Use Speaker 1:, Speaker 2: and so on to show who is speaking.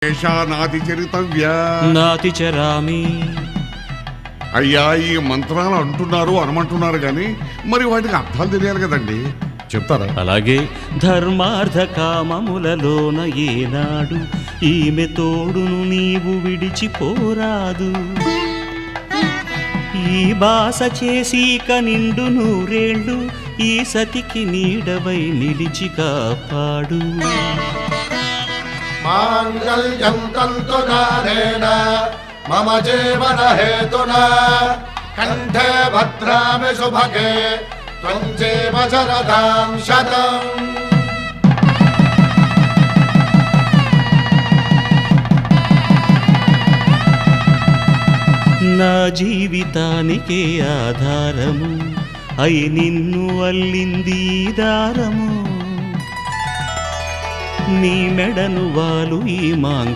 Speaker 1: నాతి చరితవ్యా
Speaker 2: నాతి చరామి.
Speaker 1: అయ్యా, ఈ మంత్రాలు అంటున్నారు అనమంటున్నారు కానీ మరి వాటికి అర్థాలు తెలియాలి కదండి, చెప్తారా?
Speaker 2: అలాగే ధర్మార్థ కామములలోన ఏనాడు ఈమె తోడును నీవు విడిచిపోరాదు. ఈ బాస చేసి నిండు నూరేళ్ళు ఈ సతికి నీడవై నిలిచి కాపాడు.
Speaker 3: మాంగళ్యం తంతునానేన మమ జీవన హేతునా కంఠే భద్రామి శుభగే త్వం జీవ శరదాం శతం.
Speaker 2: నా జీవితానికే ఆధారము అయి నిన్ను అల్లింది దారము. నీ మెడను వాలు ఈ మాంగ